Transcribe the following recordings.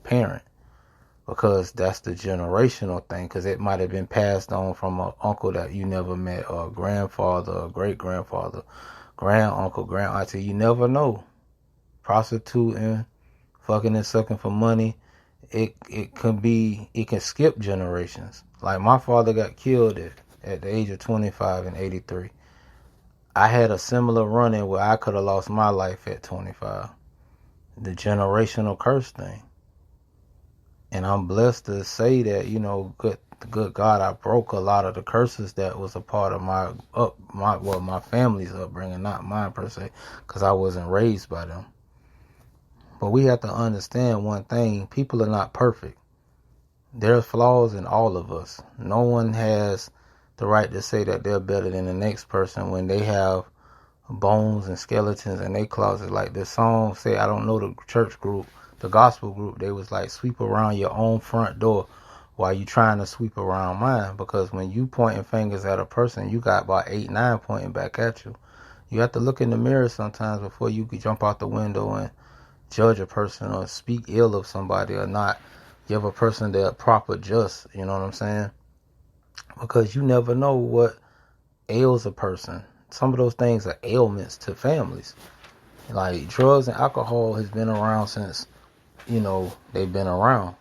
parent, because that's the generational thing, because it might have been passed on from an uncle that you never met, or a grandfather, or great-grandfather, grand-uncle, grand-auntie. You never know. Prostituting, fucking and sucking for money, it can skip generations. Like, my father got killed at the age of 25 in 83. I had a similar run-in where I could have lost my life at 25. The generational curse thing. And I'm blessed to say that, good God, I broke a lot of the curses that was a part of my family's upbringing, not mine per se, because I wasn't raised by them. But we have to understand one thing: people are not perfect. There are flaws in all of us. No one has the right to say that they're better than the next person when they have bones and skeletons in their closet. Like the song said, I don't know the church group, the gospel group, they was like, sweep around your own front door while you trying to sweep around mine. Because when you pointing fingers at a person, you got about 8, 9 pointing back at you. You have to look in the mirror sometimes before you can jump out the window and judge a person or speak ill of somebody, or not give a person their proper just, you know what I'm saying? Because you never know what ails a person. Some of those things are ailments to families. Like drugs and alcohol has been around since, they've been around.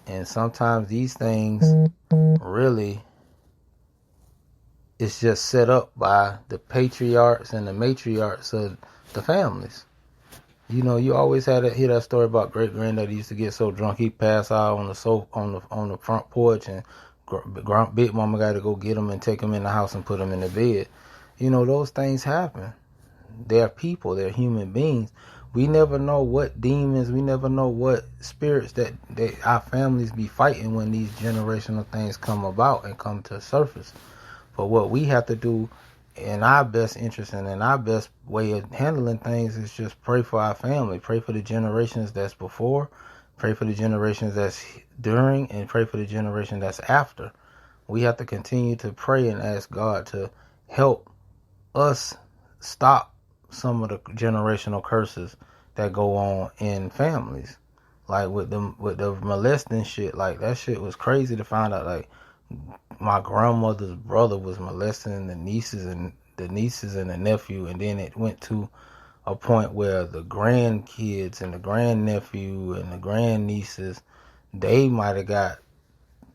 And sometimes these things really, it's just set up by the patriarchs and the matriarchs of the families. You always hear that story about great granddaddy used to get so drunk he passed out on the sofa on the front porch, and big mama got to go get him and take him in the house and put him in the bed. Those things happen. They're people. They're human beings. We never know what demons. We never know what spirits that our families be fighting when these generational things come about and come to the surface. But what we have to do in our best interest and in our best way of handling things is just pray for our family. Pray for the generations that's before. Pray for the generations that's during. And pray for the generation that's after. We have to continue to pray and ask God to help us stop some of the generational curses that go on in families. Like with the molesting shit, like that shit was crazy to find out. Like my grandmother's brother was molesting the nieces and the nephew, and then it went to a point where the grandkids and the grandnephew and the grandnieces, they might have got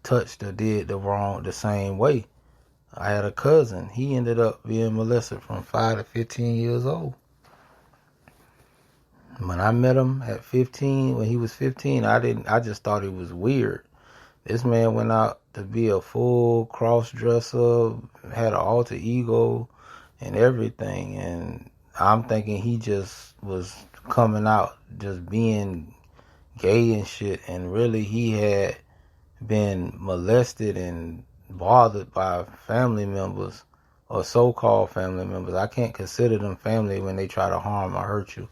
touched or did the same way. I had a cousin. He ended up being molested from 5 to 15 years old. When I met him at 15, when he was 15, I just thought it was weird. This man went out to be a full cross-dresser, had an alter ego and everything. And I'm thinking he just was coming out just being gay and shit. And really he had been molested and bothered by family members, or so-called family members. I can't consider them family when they try to harm or hurt you.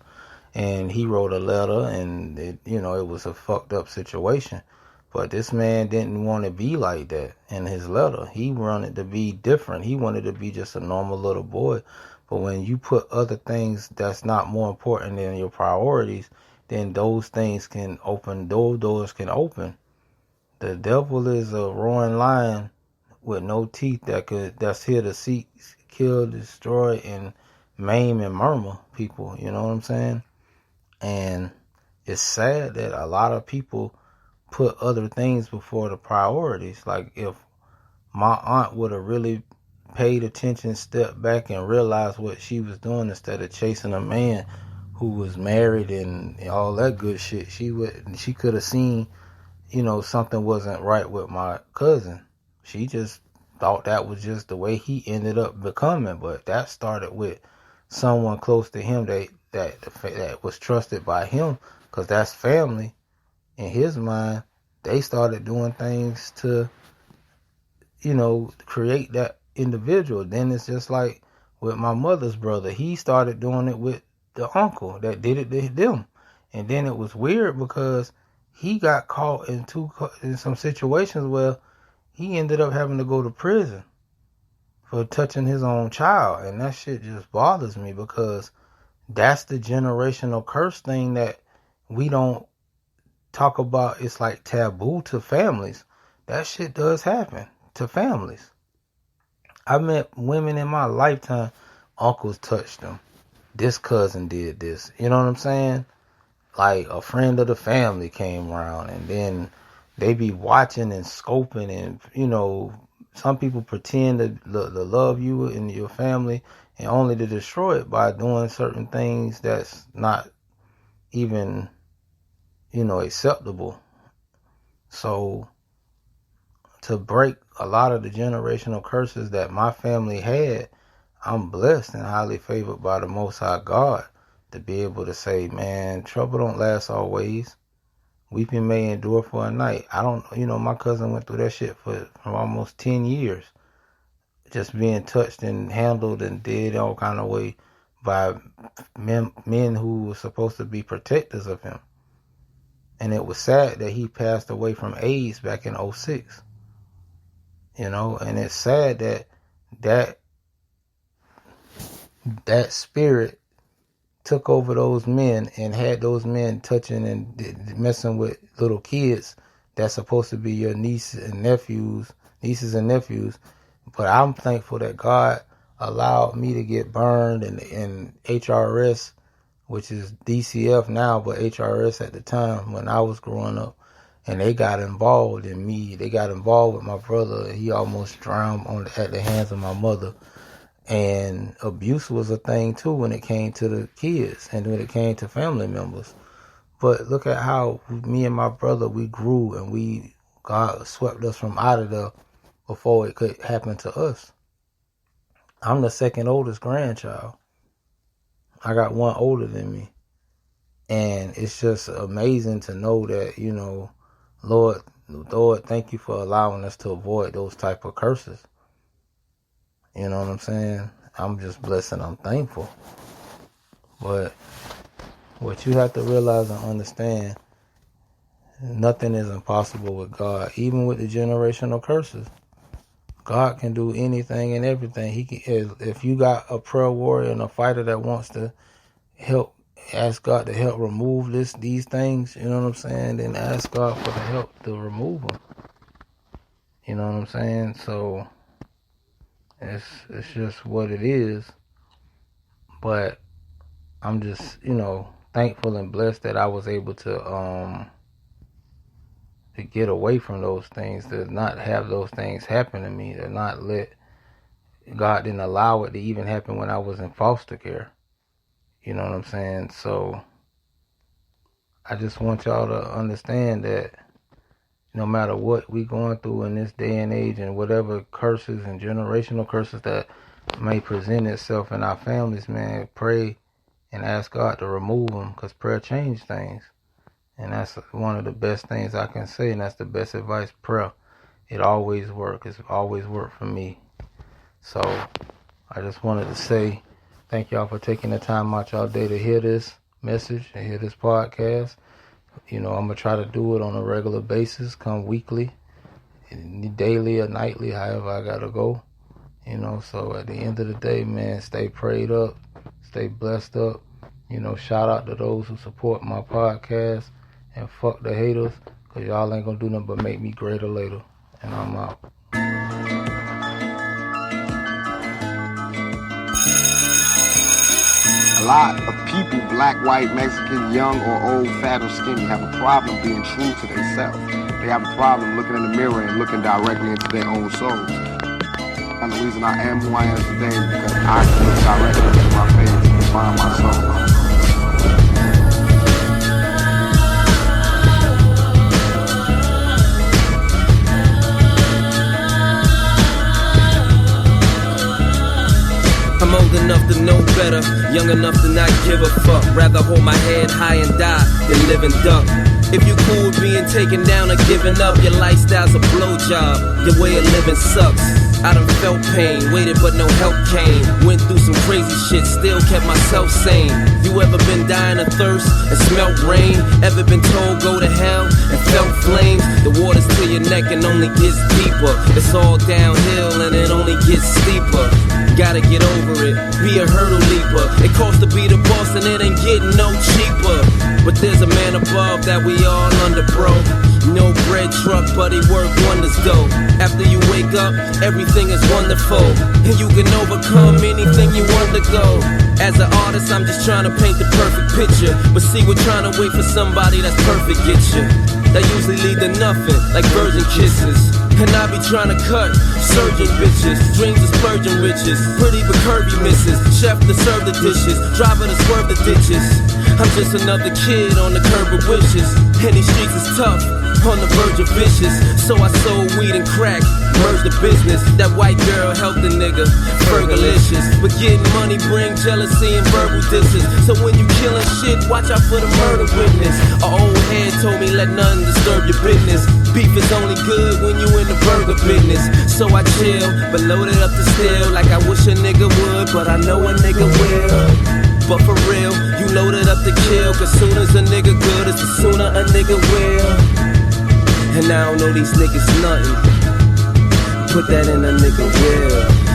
And he wrote a letter, and it was a fucked up situation. But this man didn't want to be like that in his letter. He wanted to be different. He wanted to be just a normal little boy. But when you put other things that's not more important than your priorities, then those things can open, those doors can open. The devil is a roaring lion with no teeth that's here to seek, kill, destroy, and maim and murmur people. You know what I'm saying? And it's sad that a lot of people put other things before the priorities. Like if my aunt would have really paid attention, stepped back, and realized what she was doing instead of chasing a man who was married and all that good shit, she could have seen, something wasn't right with my cousin. She just thought that was just the way he ended up becoming. But that started with someone close to him that was trusted by him, because that's family. In his mind, they started doing things to, create that individual. Then it's just like with my mother's brother. He started doing it with the uncle that did it to them. And then it was weird because he got caught in some situations where he ended up having to go to prison for touching his own child. And that shit just bothers me, because that's the generational curse thing that we don't talk about it's like taboo to families. That shit does happen to families. I met women in my lifetime, uncles touched them. This cousin did this. You know what I'm saying? Like a friend of the family came around, and then they be watching and scoping, and some people pretend to love you and your family, and only to destroy it by doing certain things that's not even acceptable. So to break a lot of the generational curses that my family had, I'm blessed and highly favored by the Most High God to be able to say, man, trouble don't last always. Weeping may endure for a night. My cousin went through that shit for almost 10 years. Just being touched and handled and did all kind of way by men who were supposed to be protectors of him. And it was sad that he passed away from AIDS back in 2006. And it's sad that spirit took over those men and had those men touching and messing with little kids that's supposed to be your nieces and nephews. But I'm thankful that God allowed me to get burned and HRS, which is DCF now, but HRS at the time when I was growing up. And they got involved in me. They got involved with my brother. He almost drowned at the hands of my mother. And abuse was a thing too when it came to the kids and when it came to family members. But look at how me and my brother, we grew, and God swept us from out of there before it could happen to us. I'm the second oldest grandchild. I got one older than me. And it's just amazing to know that, Lord, thank you for allowing us to avoid those type of curses. You know what I'm saying? I'm just blessed and I'm thankful. But what you have to realize and understand, nothing is impossible with God. Even with the generational curses, God can do anything and everything. He can, if you got a prayer warrior and a fighter that wants to ask God to help remove these things, you know what I'm saying? Then ask God for the help to remove them. You know what I'm saying? So it's just what it is. But I'm just, thankful and blessed that I was able to get away from those things, to not have those things happen to me, to not let God didn't allow it to even happen when I was in foster care. You know what I'm saying? So I just want y'all to understand that no matter what we going through in this day and age, and whatever curses and generational curses that may present itself in our families, man, pray and ask God to remove them, because prayer changes things. And that's one of the best things I can say, and that's the best advice, prayer. It always works. It's always worked for me. So I just wanted to say thank y'all for taking the time out y'all day to hear this message and hear this podcast. I'm going to try to do it on a regular basis, come weekly, daily or nightly, however I got to go. So at the end of the day, man, stay prayed up, stay blessed up. Shout out to those who support my podcast, and fuck the haters, because y'all ain't going to do nothing but make me greater later. And I'm out. A lot of people, black, white, Mexican, young or old, fat or skinny, have a problem being true to themselves. They have a problem looking in the mirror and looking directly into their own souls. And the reason I am who I am today is because I can look directly into my face and find my soul. I'm old enough to know better, young enough to not give a fuck. Rather hold my head high and die than live and duck. If you cool with being taken down or giving up, your lifestyle's a blowjob, your way of living sucks. I done felt pain, waited but no help came. Went through some crazy shit, still kept myself sane. You ever been dying of thirst and smelt rain? Ever been told go to hell and felt flames? The water's to your neck and only gets deeper. It's all downhill and it only gets steeper. Gotta get over it, be a hurdle leaper. It costs to be the boss and it ain't getting no cheaper. But there's a man above that we all under, bro. No bread truck, but he work wonders though. After you wake up, everything is wonderful, and you can overcome anything you undergo. As an artist, I'm just trying to paint the perfect picture, but see, we're trying to wait for somebody that's perfect get you. That usually lead to nothing, like virgin kisses. And I be trying to cut surgeon bitches, dreams of splurging riches, pretty but curvy misses, chef to serve the dishes, driver to swerve the ditches. I'm just another kid on the curb with wishes, and these streets is tough, on the verge of vicious. So I sold weed and crack, merged the business. That white girl helped the nigga, Fergalicious. But getting money bring jealousy and verbal disses. So when you killing shit, watch out for the murder witness. An old head told me let nothing disturb your business. Beef is only good when you in the burger business. So I chill, but loaded up the steel like I wish a nigga would, but I know a nigga will. But for real, you loaded up to kill, cause soon as a nigga good, it's the sooner a nigga will. And I don't know these niggas nothing, put that in a nigga will.